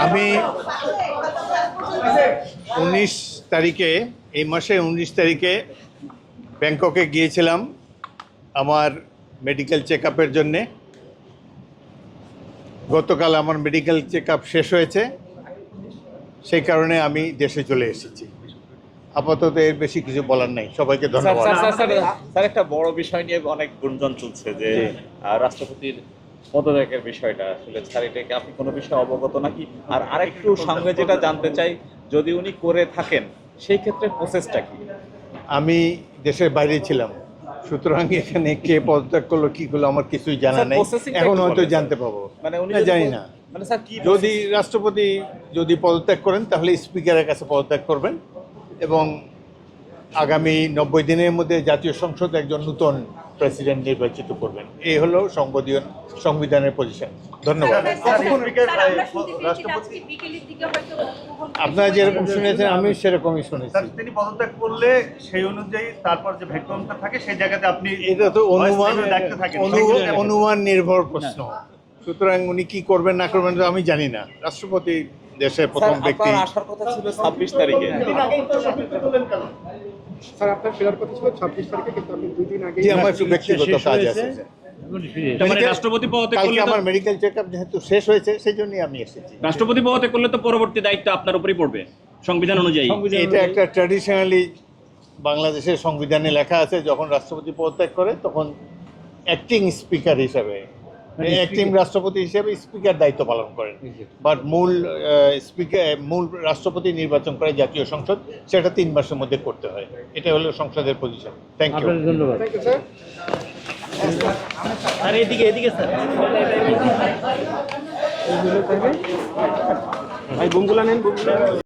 আমি 19 তারিখে এই মাসে 19 তারিখে ব্যাংককে গিয়েছিলাম আমার মেডিকেল চেক আপের জন্যে। গতকাল আমার মেডিকেল চেক আপ শেষ হয়েছে, সেই কারণে আমি দেশে চলে এসেছি। আপাতত এর বেশি কিছু বলার নাই। সবাইকে ধন্যবাদ। স্যার, একটা বড় বিষয় নিয়ে অনেক গুঞ্জন চলছে যে রাষ্ট্রপতির পদত্যাগের বিষয়টা, আসলে স্যার এটাকে আপনি কোনো বিষয়ে অবগত নাকি? আর আরেকটু সঙ্গে যেটা জানতে চাই, যদি উনি করে থাকেন সেই ক্ষেত্রে প্রসেসটা কি? আমি দেশের বাইরে ছিলাম, সুতরাং এখানে কে পদত্যাগ করলো কি করলো আমার কিছুই জানা নেই। এখন হয়তো জানতে পাবো, মানে উনি জানি না। মানে স্যার কি যদি রাষ্ট্রপতি যদি পদত্যাগ করেন তাহলে স্পিকারের কাছে পদত্যাগ করবেন এবং আগামী 90 দিনের মধ্যে জাতীয় সংসদ একজন নতুন প্রেসিডেন্ট নির্বাচিত করবেন। এই হলো সংবিধানের পজিশন। ধন্যবাদ। আপনারা যেরকম শুনেছেন আমি সেরকমই শুনেছি। তিনি পদত্যাগ করলে সেই অনুযায়ী তারপর যে ভ্যাকুয়ামটা থাকে সেই জায়গাতে আপনি এটা তো অনুমান নির্ভর প্রশ্ন, সুতরাং উনি কি করবেন না করবেন আমি জানি না। রাষ্ট্রপতি দেশের প্রথম ব্যক্তি। আসার কথা ছিল 26 তারিখে। স্যার, আপনার ফেরার কথা ছিল 26 তারিখে, কিন্তু আপনি 2 দিন আগে। জি, আমার একটু ব্যক্তিগত কাজ আছে। রাষ্ট্রপতি পদত্যাগ কালকে করলে আমার মেডিকেল চেকআপ যেহেতু শেষ হয়েছে সেই জন্যই আমি এসেছি। রাষ্ট্রপতি পদত্যাগ করলে তো পরবর্তী দায়িত্ব আপনার উপরই পড়বে সংবিধান অনুযায়ী। এটা একটা ট্র্যাডিশনালি বাংলাদেশের সংবিধানে লেখা আছে, যখন রাষ্ট্রপতি পদত্যাগ করে তখন অ্যাক্টিং স্পিকার হিসাবে, অ্যাক্টিং রাষ্ট্রপতি হিসেবে স্পিকার দায়িত্ব পালন করেন। বাট মূল রাষ্ট্রপতি নির্বাচন করে জাতীয় সংসদ, সেটা 3 মাসের মধ্যে করতে হয়। এটা হলো সংসদের পজিশন। Thank you. ধন্যবাদ। Thank you sir. আর এদিকে স্যার, ভাই বুমগুলা নেন, বুমগুলা।